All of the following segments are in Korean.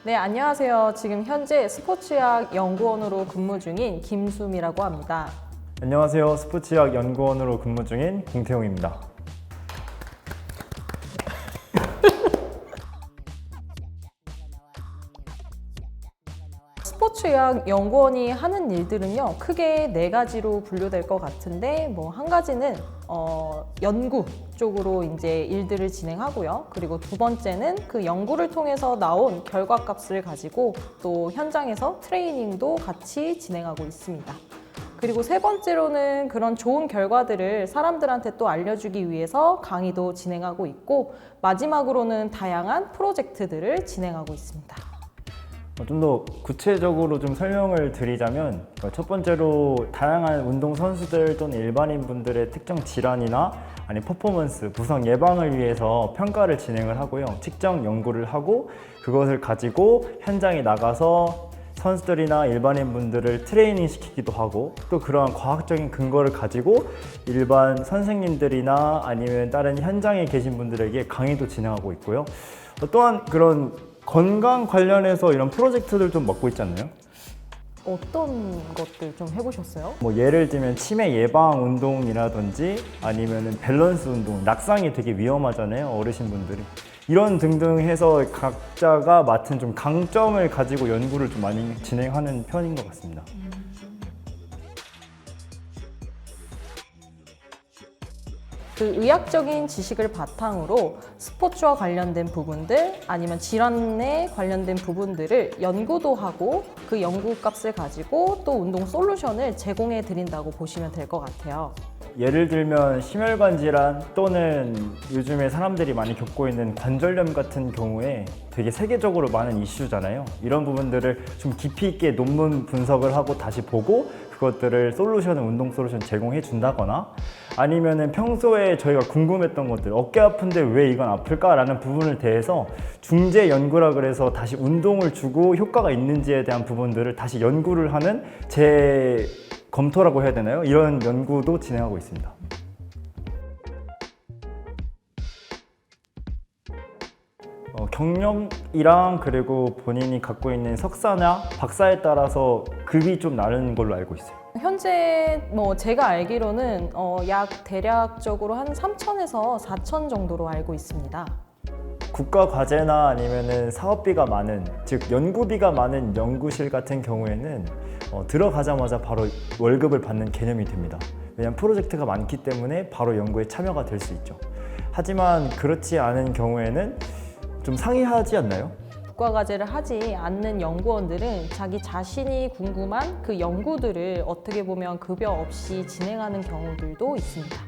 네, 안녕하세요. 지금 현재 스포츠의학 연구원으로 근무 중인 김수미라고 합니다. 안녕하세요. 스포츠의학 연구원으로 근무 중인 공태용입니다. 스포츠의학 연구원이 하는 일들은요, 크게 네 가지로 분류될 것 같은데, 한 가지는 연구 쪽으로 이제 일들을 진행하고요. 그리고 두 번째는 그 연구를 통해서 나온 결과값을 가지고 또 현장에서 트레이닝도 같이 진행하고 있습니다. 그리고 세 번째로는 그런 좋은 결과들을 사람들한테 또 알려주기 위해서 강의도 진행하고 있고, 마지막으로는 다양한 프로젝트들을 진행하고 있습니다. 좀 더 구체적으로 좀 설명을 드리자면 첫 번째로 다양한 운동 선수들 또는 일반인 분들의 특정 질환이나 아니 퍼포먼스, 부상 예방을 위해서 평가를 진행을 하고요. 측정 연구를 하고 그것을 가지고 현장에 나가서 선수들이나 일반인 분들을 트레이닝 시키기도 하고 또 그러한 과학적인 근거를 가지고 일반 선생님들이나 아니면 다른 현장에 계신 분들에게 강의도 진행하고 있고요. 또한 그런 건강 관련해서 이런 프로젝트들 좀 맡고 있지 않나요? 어떤 것들 좀 해보셨어요? 예를 들면 치매 예방 운동이라든지 아니면 밸런스 운동, 낙상이 되게 위험하잖아요, 어르신분들이. 이런 등등 해서 각자가 맡은 좀 강점을 가지고 연구를 좀 많이 진행하는 편인 것 같습니다. 그 의학적인 지식을 바탕으로 스포츠와 관련된 부분들 아니면 질환에 관련된 부분들을 연구도 하고 그 연구값을 가지고 또 운동 솔루션을 제공해 드린다고 보시면 될 것 같아요. 예를 들면 심혈관 질환 또는 요즘에 사람들이 많이 겪고 있는 관절염 같은 경우에 되게 세계적으로 많은 이슈잖아요. 이런 부분들을 좀 깊이 있게 논문 분석을 하고 다시 보고 그것들을 솔루션을 운동 솔루션 제공해 준다거나 아니면은 평소에 저희가 궁금했던 것들 어깨 아픈데 왜 이건 아플까라는 부분을 대해서 중재 연구라 그래서 다시 운동을 주고 효과가 있는지에 대한 부분들을 다시 연구를 하는 검토라고 해야 되나요? 이런 연구도 진행하고 있습니다. 경력이랑 그리고 본인이 갖고 있는 석사나 박사에 따라서 급이 좀 다른 걸로 알고 있어요. 현재 제가 알기로는 약 대략적으로 한 3천에서 4천 정도로 알고 있습니다. 국가 과제나 아니면은 사업비가 많은, 즉 연구비가 많은 연구실 같은 경우에는 들어가자마자 바로 월급을 받는 개념이 됩니다. 왜냐하면 프로젝트가 많기 때문에 바로 연구에 참여가 될 수 있죠. 하지만 그렇지 않은 경우에는 좀 상이하지 않나요? 국가과제를 하지 않는 연구원들은 자기 자신이 궁금한 그 연구들을 어떻게 보면 급여 없이 진행하는 경우들도 있습니다.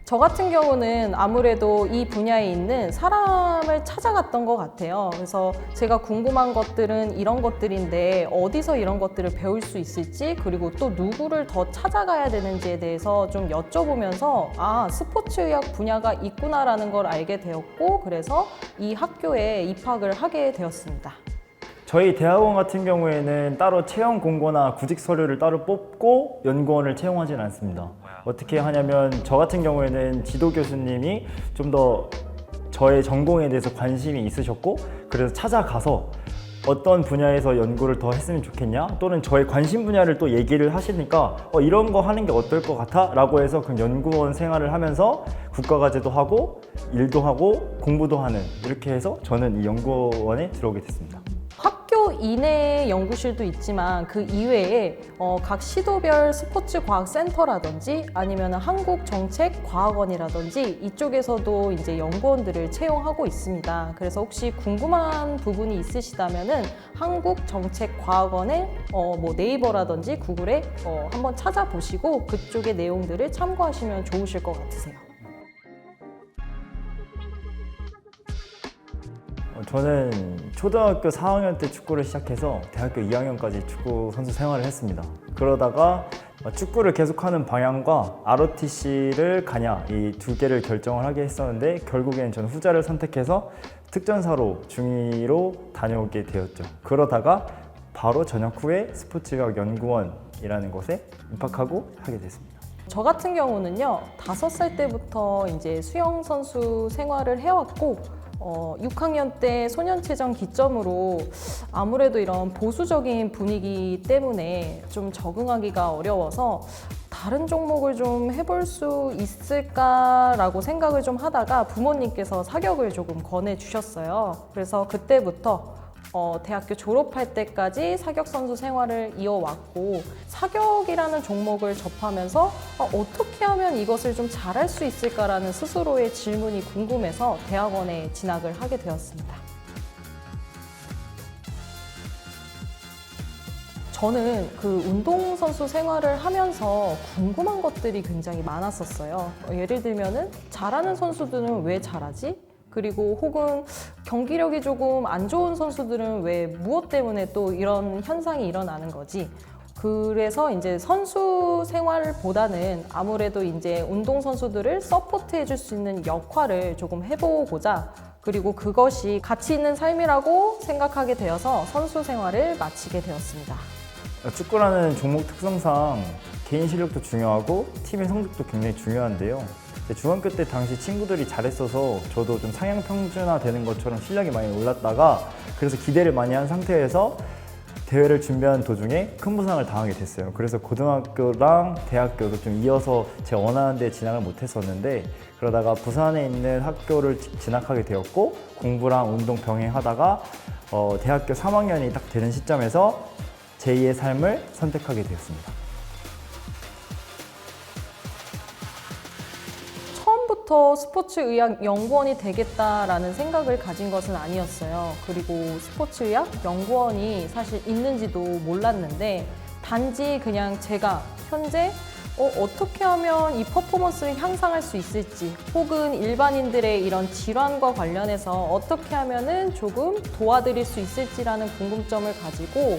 저 같은 경우는 아무래도 이 분야에 있는 사람을 찾아갔던 것 같아요. 그래서 제가 궁금한 것들은 이런 것들인데 어디서 이런 것들을 배울 수 있을지 그리고 또 누구를 더 찾아가야 되는지에 대해서 좀 여쭤보면서 스포츠의학 분야가 있구나라는 걸 알게 되었고 그래서 이 학교에 입학을 하게 되었습니다. 저희 대학원 같은 경우에는 따로 채용 공고나 구직 서류를 따로 뽑고 연구원을 채용하진 않습니다. 어떻게 하냐면 저 같은 경우에는 지도 교수님이 좀 더 저의 전공에 대해서 관심이 있으셨고 그래서 찾아가서 어떤 분야에서 연구를 더 했으면 좋겠냐 또는 저의 관심 분야를 또 얘기를 하시니까 이런 거 하는 게 어떨 것 같아? 라고 해서 그 연구원 생활을 하면서 국가과제도 하고 일도 하고 공부도 하는 이렇게 해서 저는 이 연구원에 들어오게 됐습니다. 학교 이내의 연구실도 있지만 그 이외에 각 시도별 스포츠 과학 센터라든지 아니면 한국정책과학원이라든지 이쪽에서도 이제 연구원들을 채용하고 있습니다. 그래서 혹시 궁금한 부분이 있으시다면은 한국정책과학원의 네이버라든지 구글에 한번 찾아보시고 그쪽의 내용들을 참고하시면 좋으실 것 같으세요. 저는 초등학교 4학년 때 축구를 시작해서 대학교 2학년까지 축구 선수 생활을 했습니다. 그러다가 축구를 계속하는 방향과 ROTC를 가냐 이 두 개를 결정을 하게 했었는데 결국엔 저는 후자를 선택해서 특전사로 중위로 다녀오게 되었죠. 그러다가 바로 전역 후에 스포츠의학 연구원이라는 곳에 입학하고 하게 됐습니다. 저 같은 경우는요, 5살 때부터 이제 수영 선수 생활을 해왔고, 6학년 때 소년체전 기점으로 아무래도 이런 보수적인 분위기 때문에 좀 적응하기가 어려워서 다른 종목을 좀 해볼 수 있을까라고 생각을 좀 하다가 부모님께서 사격을 조금 권해주셨어요. 그래서 그때부터 대학교 졸업할 때까지 사격 선수 생활을 이어왔고, 사격이라는 종목을 접하면서 어떻게 하면 이것을 좀 잘할 수 있을까라는 스스로의 질문이 궁금해서 대학원에 진학을 하게 되었습니다. 저는 그 운동선수 생활을 하면서 궁금한 것들이 굉장히 많았었어요. 예를 들면은 잘하는 선수들은 왜 잘하지? 그리고 혹은 경기력이 조금 안 좋은 선수들은 왜 무엇 때문에 또 이런 현상이 일어나는 거지? 그래서 이제 선수 생활보다는 아무래도 이제 운동 선수들을 서포트 해줄 수 있는 역할을 조금 해보고자, 그리고 그것이 가치 있는 삶이라고 생각하게 되어서 선수 생활을 마치게 되었습니다. 축구라는 종목 특성상 개인 실력도 중요하고 팀의 성적도 굉장히 중요한데요. 중학교 때 당시 친구들이 잘했어서 저도 좀 상향 평준화 되는 것처럼 실력이 많이 올랐다가, 그래서 기대를 많이 한 상태에서 대회를 준비하는 도중에 큰 부상을 당하게 됐어요. 그래서 고등학교랑 대학교도 좀 이어서 제 원하는 데 진학을 못했었는데, 그러다가 부산에 있는 학교를 진학하게 되었고, 공부랑 운동 병행하다가 대학교 3학년이 딱 되는 시점에서 제2의 삶을 선택하게 되었습니다. 처음부터 스포츠의학 연구원이 되겠다라는 생각을 가진 것은 아니었어요. 그리고 스포츠의학 연구원이 사실 있는지도 몰랐는데, 단지 그냥 제가 현재 어떻게 하면 이 퍼포먼스를 향상할 수 있을지, 혹은 일반인들의 이런 질환과 관련해서 어떻게 하면은 조금 도와드릴 수 있을지라는 궁금점을 가지고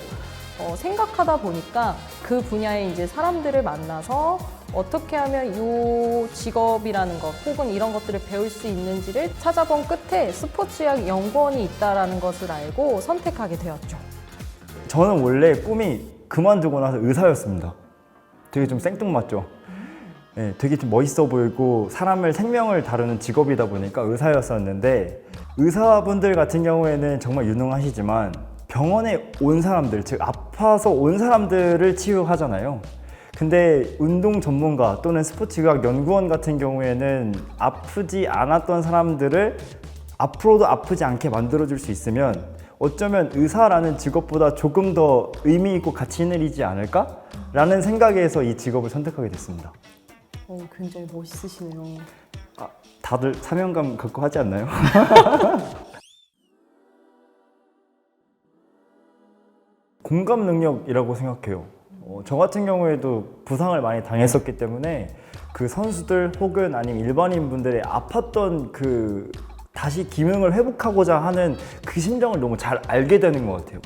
생각하다 보니까 그 분야에 이제 사람들을 만나서 어떻게 하면 이 직업이라는 것 혹은 이런 것들을 배울 수 있는지를 찾아본 끝에 스포츠의학 연구원이 있다는 것을 알고 선택하게 되었죠. 저는 원래 꿈이 그만두고 나서 의사였습니다. 되게 좀 생뚱맞죠? 네, 되게 좀 멋있어 보이고 사람을 생명을 다루는 직업이다 보니까 의사였었는데, 의사분들 같은 경우에는 정말 유능하시지만 병원에 온 사람들, 즉 아파서 온 사람들을 치유하잖아요. 근데 운동 전문가 또는 스포츠의학 연구원 같은 경우에는 아프지 않았던 사람들을 앞으로도 아프지 않게 만들어줄 수 있으면 어쩌면 의사라는 직업보다 조금 더 의미 있고 가치 있는 일이지 않을까? 라는 생각에서 이 직업을 선택하게 됐습니다. 굉장히 멋있으시네요. 다들 사명감 갖고 하지 않나요? 공감 능력이라고 생각해요. 저 같은 경우에도 부상을 많이 당했었기 때문에 그 선수들 혹은 아니면 일반인 분들의 아팠던 그 다시 기능을 회복하고자 하는 그 심정을 너무 잘 알게 되는 것 같아요.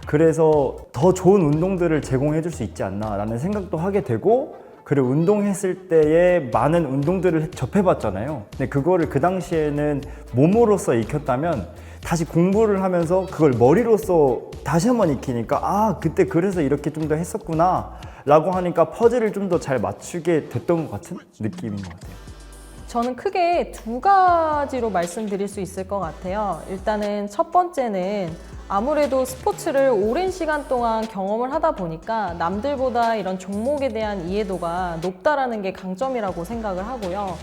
그래서 더 좋은 운동들을 제공해 줄 수 있지 않나 라는 생각도 하게 되고, 그리고 운동했을 때에 많은 운동들을 접해봤잖아요. 근데 그거를 그 당시에는 몸으로써 익혔다면 다시 공부를 하면서 그걸 머리로써 다시 한번 익히니까 그때 그래서 이렇게 좀 더 했었구나 라고 하니까 퍼즐을 좀 더 잘 맞추게 됐던 것 같은 느낌인 것 같아요. 저는 크게 2가지로 말씀드릴 수 있을 것 같아요. 일단은 첫 번째는 아무래도 스포츠를 오랜 시간 동안 경험을 하다 보니까 남들보다 이런 종목에 대한 이해도가 높다라는 게 강점이라고 생각을 하고요.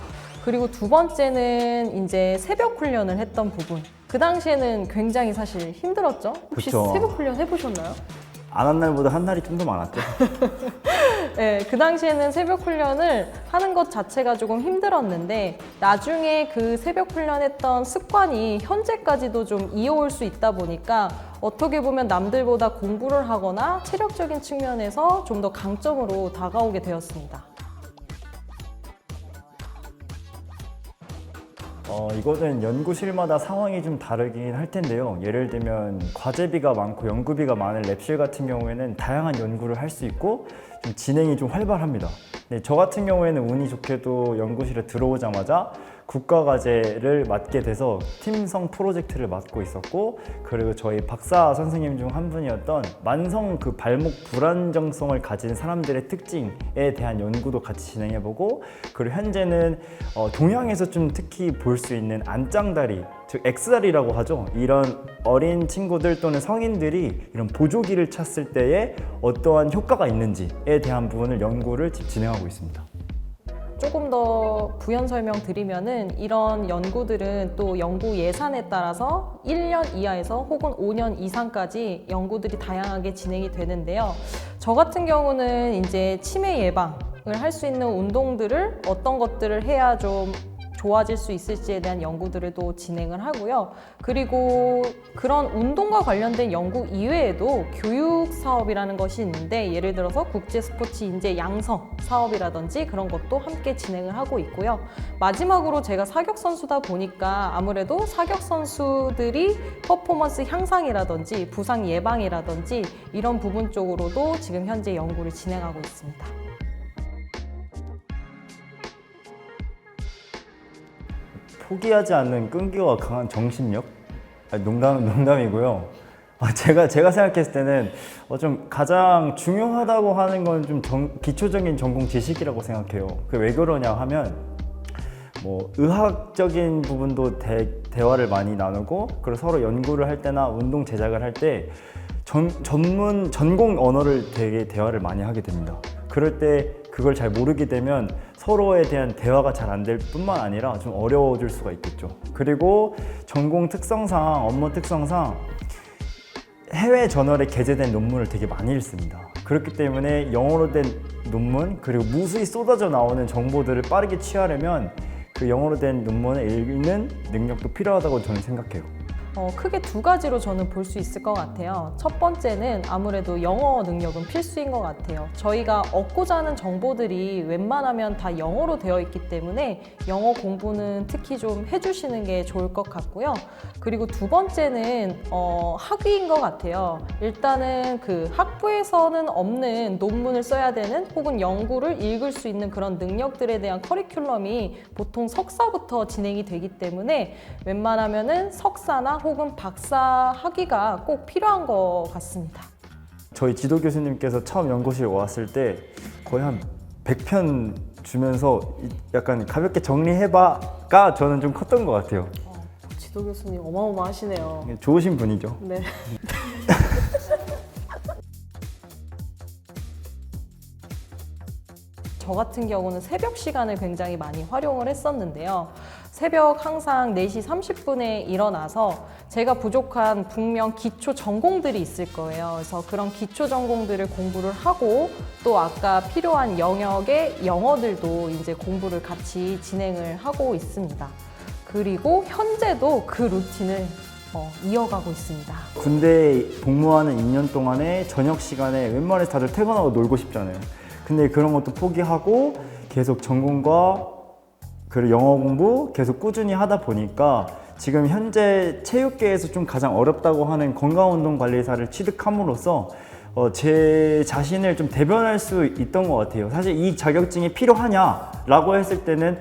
그리고 두 번째는 이제 새벽 훈련을 했던 부분. 그 당시에는 굉장히 사실 힘들었죠? 혹시 그쵸. 새벽 훈련 해보셨나요? 안 한 날보다 한 날이 좀 더 많았죠. 네, 그 당시에는 새벽 훈련을 하는 것 자체가 조금 힘들었는데, 나중에 그 새벽 훈련했던 습관이 현재까지도 좀 이어올 수 있다 보니까 어떻게 보면 남들보다 공부를 하거나 체력적인 측면에서 좀 더 강점으로 다가오게 되었습니다. 이거는 연구실마다 상황이 좀 다르긴 할 텐데요. 예를 들면 과제비가 많고 연구비가 많은 랩실 같은 경우에는 다양한 연구를 할 수 있고 좀 진행이 좀 활발합니다. 네, 저 같은 경우에는 운이 좋게도 연구실에 들어오자마자 국가과제를 맡게 돼서 팀성 프로젝트를 맡고 있었고, 그리고 저희 박사 선생님 중 한 분이었던 만성 그 발목 불안정성을 가진 사람들의 특징에 대한 연구도 같이 진행해보고, 그리고 현재는 동양에서 좀 특히 볼 수 있는 안짱다리, 즉 X다리라고 하죠. 이런 어린 친구들 또는 성인들이 이런 보조기를 찼을 때에 어떠한 효과가 있는지에 대한 부분을 연구를 진행하고 있습니다. 조금 더 부연 설명 드리면은 이런 연구들은 또 연구 예산에 따라서 1년 이하에서 혹은 5년 이상까지 연구들이 다양하게 진행이 되는데요. 저 같은 경우는 이제 치매 예방을 할 수 있는 운동들을 어떤 것들을 해야 좀 좋아질 수 있을지에 대한 연구들을 또 진행을 하고요. 그리고 그런 운동과 관련된 연구 이외에도 교육 사업이라는 것이 있는데, 예를 들어서 국제 스포츠 인재 양성 사업이라든지 그런 것도 함께 진행을 하고 있고요. 마지막으로 제가 사격 선수다 보니까 아무래도 사격 선수들이 퍼포먼스 향상이라든지 부상 예방이라든지 이런 부분 쪽으로도 지금 현재 연구를 진행하고 있습니다. 포기하지 않는 끈기와 강한 정신력? 농담이고요. 제가 생각했을 때는 좀 가장 중요하다고 하는 건 좀 기초적인 전공 지식이라고 생각해요. 그 왜 그러냐 하면 뭐 의학적인 부분도 대화를 많이 나누고, 그리고 서로 연구를 할 때나 운동 제작을 할 때 전공 언어를 되게 대화를 많이 하게 됩니다. 그럴 때 그걸 잘 모르게 되면 서로에 대한 대화가 잘 안 될 뿐만 아니라 좀 어려워질 수가 있겠죠. 그리고 전공 특성상, 업무 특성상 해외 저널에 게재된 논문을 되게 많이 읽습니다. 그렇기 때문에 영어로 된 논문, 그리고 무수히 쏟아져 나오는 정보들을 빠르게 취하려면 그 영어로 된 논문을 읽는 능력도 필요하다고 저는 생각해요. 크게 두 가지로 저는 볼 수 있을 것 같아요. 첫 번째는 아무래도 영어 능력은 필수인 것 같아요. 저희가 얻고자 하는 정보들이 웬만하면 다 영어로 되어 있기 때문에 영어 공부는 특히 좀 해주시는 게 좋을 것 같고요. 그리고 두 번째는 학위인 것 같아요. 일단은 그 학부에서는 없는 논문을 써야 되는, 혹은 연구를 읽을 수 있는 그런 능력들에 대한 커리큘럼이 보통 석사부터 진행이 되기 때문에 웬만하면은 석사나 혹은 박사 학위가 꼭 필요한 것 같습니다. 저희 지도 교수님께서 처음 연구실 왔을 때 거의 한 100편 주면서 약간 가볍게 정리해봐가 저는 좀 컸던 것 같아요. 지도 교수님 어마어마하시네요. 좋으신 분이죠. 네. 저 같은 경우는 새벽 시간을 굉장히 많이 활용을 했었는데요. 새벽 항상 4시 30분에 일어나서 제가 부족한 분명 기초 전공들이 있을 거예요. 그래서 그런 기초 전공들을 공부를 하고, 또 아까 필요한 영역의 영어들도 이제 공부를 같이 진행을 하고 있습니다. 그리고 현재도 그 루틴을 이어가고 있습니다. 군대 복무하는 2년 동안에 저녁 시간에 웬만해서 다들 퇴근하고 놀고 싶잖아요. 근데 그런 것도 포기하고 계속 전공과 그리고 영어 공부 계속 꾸준히 하다 보니까 지금 현재 체육계에서 좀 가장 어렵다고 하는 건강운동관리사를 취득함으로써 제 자신을 좀 대변할 수 있던 것 같아요. 사실 이 자격증이 필요하냐라고 했을 때는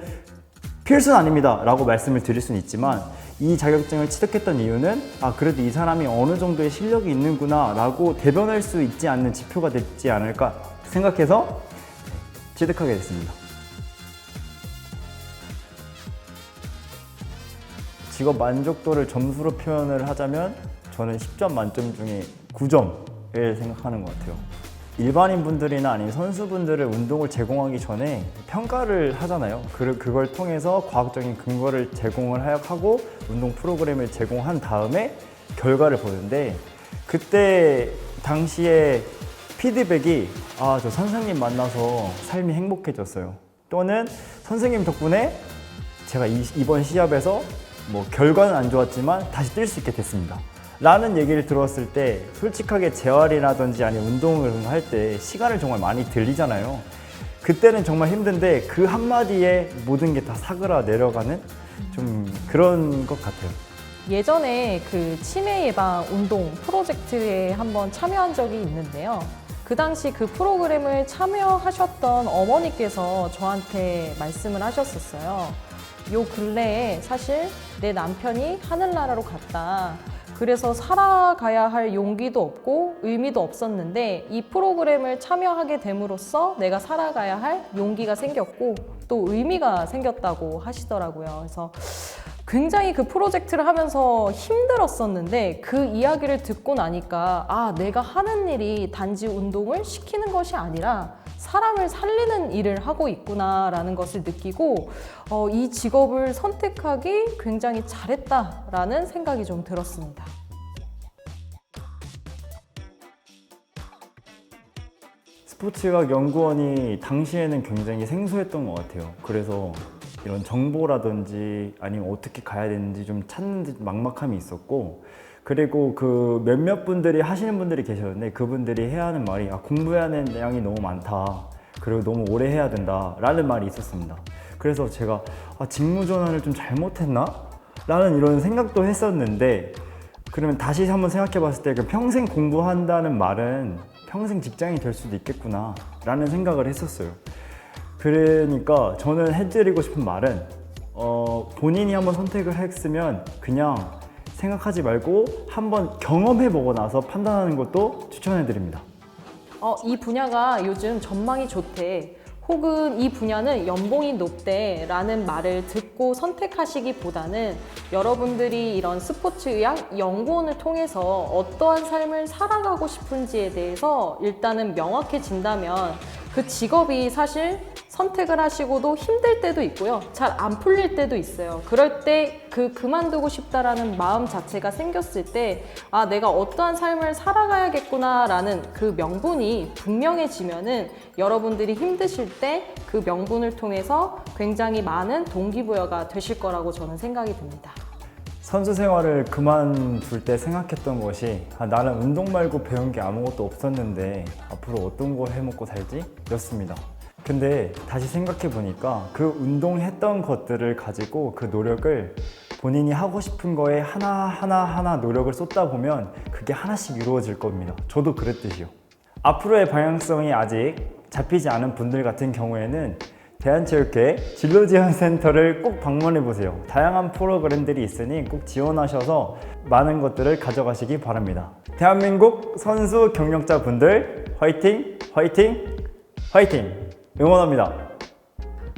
필수는 아닙니다 라고 말씀을 드릴 수는 있지만, 이 자격증을 취득했던 이유는 그래도 이 사람이 어느 정도의 실력이 있는구나 라고 대변할 수 있지 않는 지표가 되지 않을까 생각해서 취득하게 됐습니다. 직업 만족도를 점수로 표현을 하자면 저는 10점 만점 중에 9점을 생각하는 것 같아요. 일반인 분들이나 아니면 선수분들을 운동을 제공하기 전에 평가를 하잖아요. 그걸 통해서 과학적인 근거를 제공을 하고 운동 프로그램을 제공한 다음에 결과를 보는데, 그때 당시에 피드백이 저 선생님 만나서 삶이 행복해졌어요. 또는 선생님 덕분에 제가 이번 시합에서 뭐 결과는 안 좋았지만 다시 뛸 수 있게 됐습니다 라는 얘기를 들었을 때, 솔직하게 재활이라든지 아니면 운동을 할 때 시간을 정말 많이 들이잖아요. 그때는 정말 힘든데 그 한마디에 모든 게 다 사그라 내려가는 좀 그런 것 같아요. 예전에 그 치매 예방 운동 프로젝트에 한번 참여한 적이 있는데요. 그 당시 그 프로그램을 참여하셨던 어머니께서 저한테 말씀을 하셨었어요. 요 근래에 사실 내 남편이 하늘나라로 갔다. 그래서 살아가야 할 용기도 없고 의미도 없었는데 이 프로그램을 참여하게 됨으로써 내가 살아가야 할 용기가 생겼고 또 의미가 생겼다고 하시더라고요. 그래서 굉장히 그 프로젝트를 하면서 힘들었었는데 그 이야기를 듣고 나니까 아, 내가 하는 일이 단지 운동을 시키는 것이 아니라 사람을 살리는 일을 하고 있구나라는 것을 느끼고 이 직업을 선택하기 굉장히 잘했다라는 생각이 좀 들었습니다. 스포츠의학 연구원이 당시에는 굉장히 생소했던 것 같아요. 그래서 이런 정보라든지 아니면 어떻게 가야 되는지 좀 찾는 데 막막함이 있었고, 그리고 그 몇몇 분들이 하시는 분들이 계셨는데 그분들이 해야 하는 말이 공부해야 하는 양이 너무 많다, 그리고 너무 오래 해야 된다 라는 말이 있었습니다. 그래서 제가 직무 전환을 좀 잘못했나? 라는 이런 생각도 했었는데, 그러면 다시 한번 생각해 봤을 때 그 평생 공부한다는 말은 평생 직장이 될 수도 있겠구나 라는 생각을 했었어요. 그러니까 저는 해드리고 싶은 말은 본인이 한번 선택을 했으면 그냥 생각하지 말고 한번 경험해보고 나서 판단하는 것도 추천해드립니다. 이 분야가 요즘 전망이 좋대. 혹은 이 분야는 연봉이 높대 라는 말을 듣고 선택하시기보다는 여러분들이 이런 스포츠의학 연구원을 통해서 어떠한 삶을 살아가고 싶은지에 대해서 일단은 명확해진다면 그 직업이 사실 선택을 하시고도 힘들 때도 있고요. 잘 안 풀릴 때도 있어요. 그럴 때 그만두고 싶다라는 마음 자체가 생겼을 때 내가 어떠한 삶을 살아가야겠구나 라는 그 명분이 분명해지면은 여러분들이 힘드실 때 그 명분을 통해서 굉장히 많은 동기부여가 되실 거라고 저는 생각이 듭니다. 선수 생활을 그만둘 때 생각했던 것이 나는 운동 말고 배운 게 아무것도 없었는데 앞으로 어떤 걸 해먹고 살지? 였습니다. 근데 다시 생각해 보니까 그 운동했던 것들을 가지고 그 노력을 본인이 하고 싶은 거에 하나하나 노력을 쏟다 보면 그게 하나씩 이루어질 겁니다. 저도 그랬듯이요. 앞으로의 방향성이 아직 잡히지 않은 분들 같은 경우에는 대한체육회 진로지원센터를 꼭 방문해 보세요. 다양한 프로그램들이 있으니 꼭 지원하셔서 많은 것들을 가져가시기 바랍니다. 대한민국 선수 경력자 분들 화이팅! 화이팅! 화이팅! 응원합니다.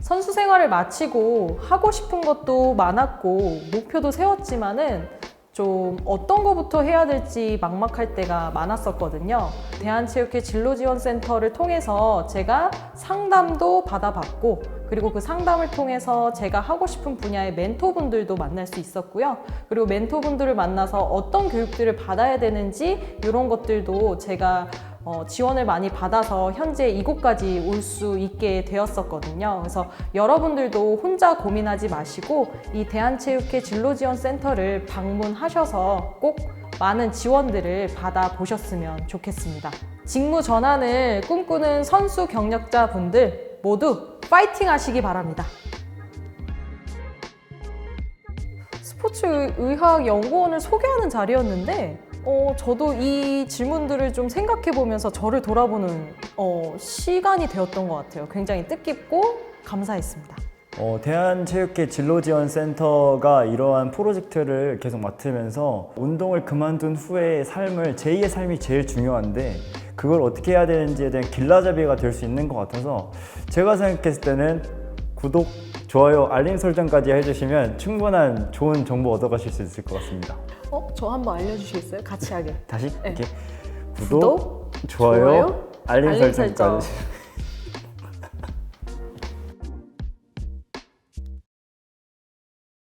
선수 생활을 마치고 하고 싶은 것도 많았고 목표도 세웠지만은 좀 어떤 거부터 해야 될지 막막할 때가 많았었거든요. 대한체육회 진로지원센터를 통해서 제가 상담도 받아봤고, 그리고 그 상담을 통해서 제가 하고 싶은 분야의 멘토분들도 만날 수 있었고요. 그리고 멘토분들을 만나서 어떤 교육들을 받아야 되는지 이런 것들도 제가 지원을 많이 받아서 현재 이곳까지 올 수 있게 되었었거든요. 그래서 여러분들도 혼자 고민하지 마시고 이 대한체육회 진로지원센터를 방문하셔서 꼭 많은 지원들을 받아보셨으면 좋겠습니다. 직무 전환을 꿈꾸는 선수 경력자분들 모두 파이팅 하시기 바랍니다. 스포츠의학연구원을 소개하는 자리였는데 저도 이 질문들을 좀 생각해 보면서 저를 돌아보는 시간이 되었던 것 같아요. 굉장히 뜻깊고 감사했습니다. 대한체육회 진로지원센터가 이러한 프로젝트를 계속 맡으면서 운동을 그만둔 후의 삶을, 제2의 삶이 제일 중요한데 그걸 어떻게 해야 되는지에 대한 길라잡이가 될 수 있는 것 같아서 제가 생각했을 때는 구독, 좋아요, 알림 설정까지 해주시면 충분한 좋은 정보 얻어가실 수 있을 것 같습니다. 저 한번 알려주시겠어요? 같이 하게. 다시 네. 이렇게 구독, 좋아요, 알림 설정까지.